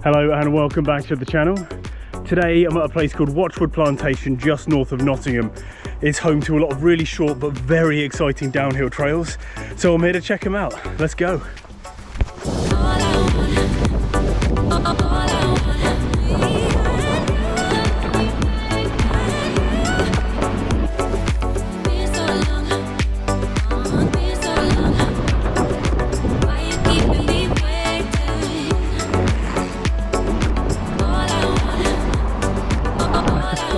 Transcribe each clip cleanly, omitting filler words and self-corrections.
Hello and welcome back to the channel. Today I'm at a place called Watchwood Plantation just north of Nottingham. It's home to a lot of really short but very exciting downhill trails. So I'm here to check them out. Let's go.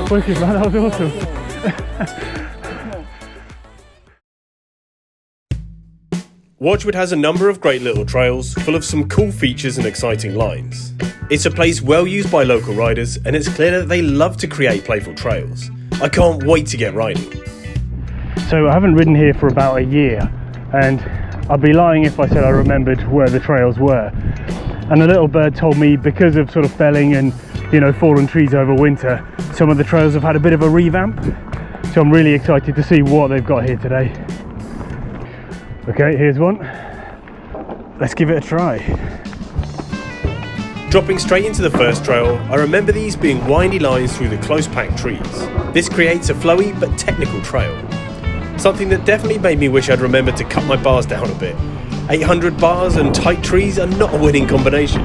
Wicked, man, that was awesome. Watchwood has a number of great little trails full of some cool features and exciting lines. It's a place well used by local riders, and it's clear that they love to create playful trails. I can't wait to get riding. So I haven't ridden here for about a year, and I'd be lying if I said I remembered where the trails were. And a little bird told me because of sort of felling and, you know, fallen trees over winter, some of the trails have had a bit of a revamp. So I'm really excited to see what they've got here today. Okay, here's one. Let's give it a try. Dropping straight into the first trail, I remember these being windy lines through the close packed trees. This creates a flowy but technical trail. Something that definitely made me wish I'd remembered to cut my bars down a bit. 800 bars and tight trees are not a winning combination.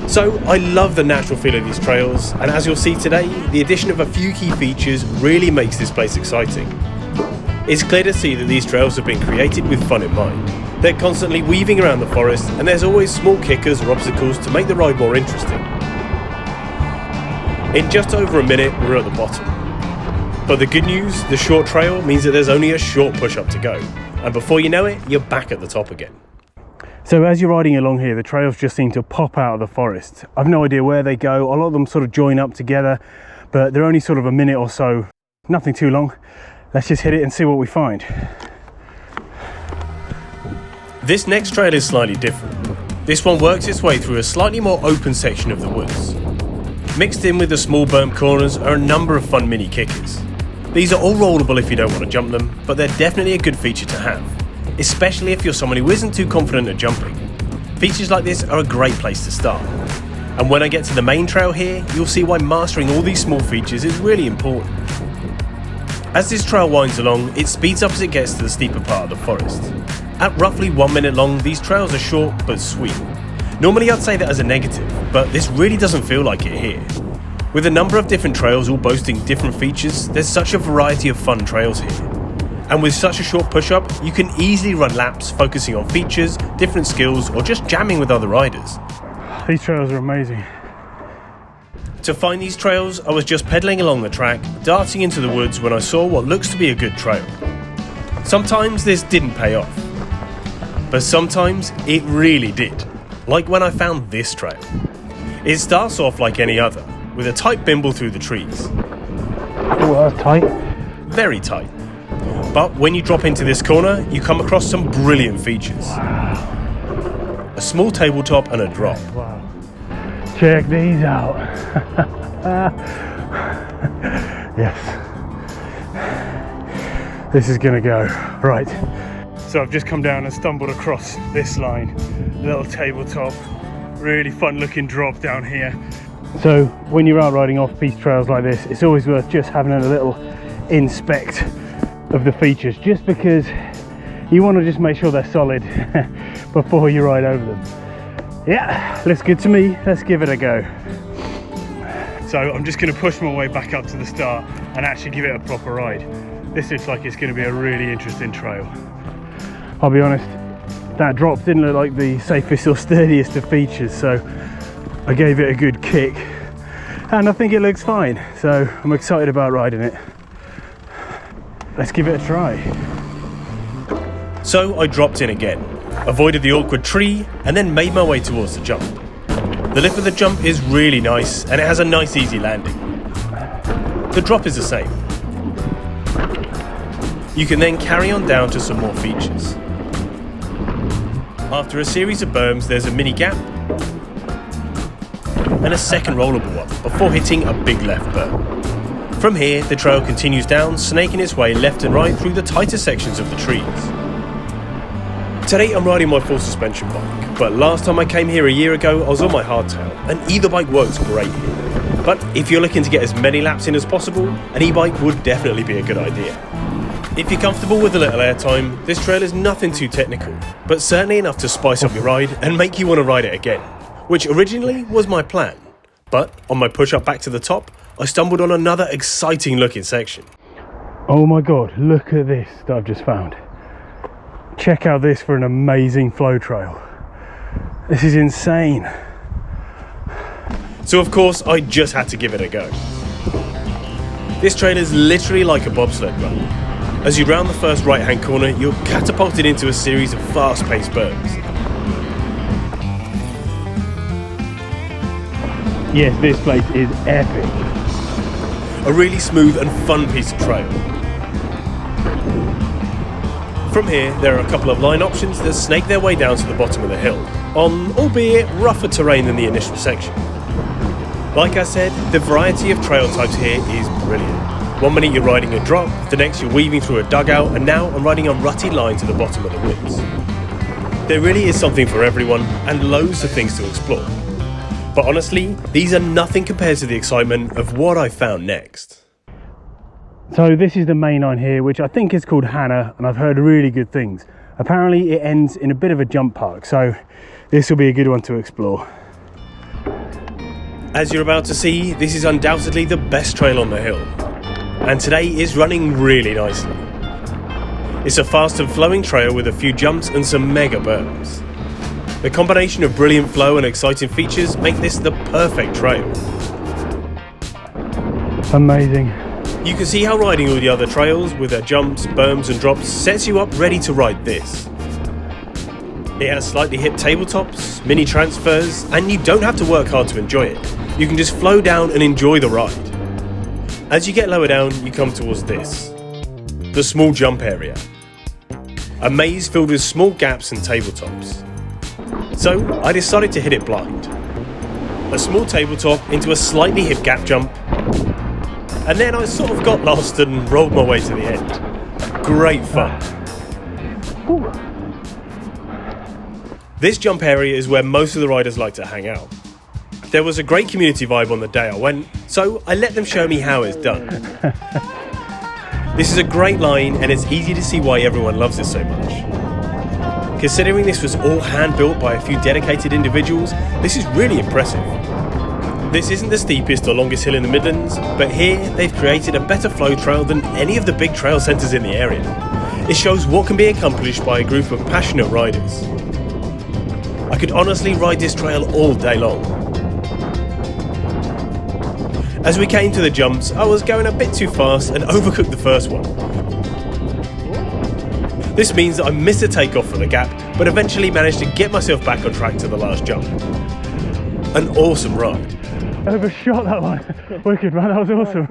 So I love the natural feel of these trails, and as you'll see today, the addition of a few key features really makes this place exciting. It's clear to see that these trails have been created with fun in mind. They're constantly weaving around the forest, and there's always small kickers or obstacles to make the ride more interesting. In just over a minute, we're at the bottom. But the good news, the short trail means that there's only a short push up to go, and before you know it, you're back at the top again. So as you're riding along here, the trails just seem to pop out of the forest. I've no idea where they go. A lot of them sort of join up together, but they're only sort of a minute or so, nothing too long. Let's just hit it and see what we find. This next trail is slightly different. This one works its way through a slightly more open section of the woods. Mixed in with the small burnt corners are a number of fun mini kickers. These are all rollable if you don't want to jump them, but they're definitely a good feature to have, especially if you're someone who isn't too confident at jumping. Features like this are a great place to start. And when I get to the main trail here, you'll see why mastering all these small features is really important. As this trail winds along, it speeds up as it gets to the steeper part of the forest. At roughly 1 minute long, these trails are short but sweet. Normally I'd say that as a negative, but this really doesn't feel like it here. With a number of different trails all boasting different features, there's such a variety of fun trails here. And with such a short push-up, you can easily run laps focusing on features, different skills, or just jamming with other riders. These trails are amazing. To find these trails, I was just pedaling along the track, darting into the woods when I saw what looks to be a good trail. Sometimes this didn't pay off, but sometimes it really did, like when I found this trail. It starts off like any other, with a tight bimble through the trees. Oh, that's tight. Very tight. But when you drop into this corner, you come across some brilliant features. Wow. A small tabletop and a drop. Wow. Check these out. Yes. This is gonna go. Right. So I've just come down and stumbled across this line. Little tabletop. Really fun looking drop down here. So when you're out riding off-piste trails like this, it's always worth just having a little inspect of the features, just because you want to just make sure they're solid before you ride over them. Yeah, looks good to me. Let's give it a go. So I'm just going to push my way back up to the start and actually give it a proper ride. This looks like it's going to be a really interesting trail. I'll be honest, that drop didn't look like the safest or sturdiest of features, so I gave it a good kick and I think it looks fine, so I'm excited about riding it. Let's give it a try. So I dropped in again, avoided the awkward tree, and then made my way towards the jump. The lip of the jump is really nice, and it has a nice easy landing. The drop is the same. You can then carry on down to some more features. After a series of berms, there's a mini gap, and a second rollable one, before hitting a big left berm. From here, the trail continues down, snaking its way left and right through the tighter sections of the trees. Today I'm riding my full suspension bike. but last time I came here a year ago I was on my hardtail, and either bike works great here. But if you're looking to get as many laps in as possible, an e-bike would definitely be a good idea. If you're comfortable with a little airtime, this trail is nothing too technical, but certainly enough to spice up your ride and make you want to ride it again, which originally was my plan. But on my push up back to the top, I stumbled on another exciting looking section. Oh my god, look at this that I've just found. Check out this for an amazing flow trail. This is insane. So of course, I just had to give it a go. This trail is literally like a bobsled run. As you round the first right hand corner, you're catapulted into a series of fast paced berms. Yes, this place is epic. A really smooth and fun piece of trail. From here, there are a couple of line options that snake their way down to the bottom of the hill, on albeit rougher terrain than the initial section. Like I said, the variety of trail types here is brilliant. One minute you're riding a drop, the next you're weaving through a dugout, and now I'm riding a rutty line to the bottom of the woods. There really is something for everyone, and loads of things to explore. But honestly, these are nothing compared to the excitement of what I found next. So this is the main line here, which I think is called Hannah, and I've heard really good things. Apparently it ends in a bit of a jump park, so this will be a good one to explore. As you're about to see, this is undoubtedly the best trail on the hill, and today is running really nicely. It's a fast and flowing trail with a few jumps and some mega berms. The combination of brilliant flow and exciting features make this the perfect trail. Amazing. You can see how riding all the other trails with their jumps, berms and drops sets you up ready to ride this. It has slightly hip tabletops, mini transfers, and you don't have to work hard to enjoy it. You can just flow down and enjoy the ride. As you get lower down, you come towards this, the small jump area. A maze filled with small gaps and tabletops. So I decided to hit it blind. A small tabletop into a slightly hip gap jump, and then I sort of got lost and rolled my way to the end. Great fun. Ooh. This jump area is where most of the riders like to hang out. There was a great community vibe on the day I went, so I let them show me how it's done. This is a great line, and it's easy to see why everyone loves it so much. Considering this was all hand-built by a few dedicated individuals, this is really impressive. This isn't the steepest or longest hill in the Midlands, but here they've created a better flow trail than any of the big trail centres in the area. It shows what can be accomplished by a group of passionate riders. I could honestly ride this trail all day long. As we came to the jumps, I was going a bit too fast and overcooked the first one. This means that I missed a takeoff for the gap, but eventually managed to get myself back on track to the last jump. An awesome ride. Overshot that one. Wicked, man, that was awesome.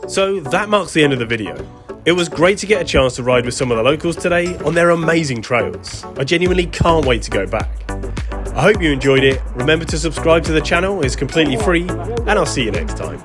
So that marks the end of the video. It was great to get a chance to ride with some of the locals today on their amazing trails. I genuinely can't wait to go back. I hope you enjoyed it. Remember to subscribe to the channel, it's completely free, and I'll see you next time.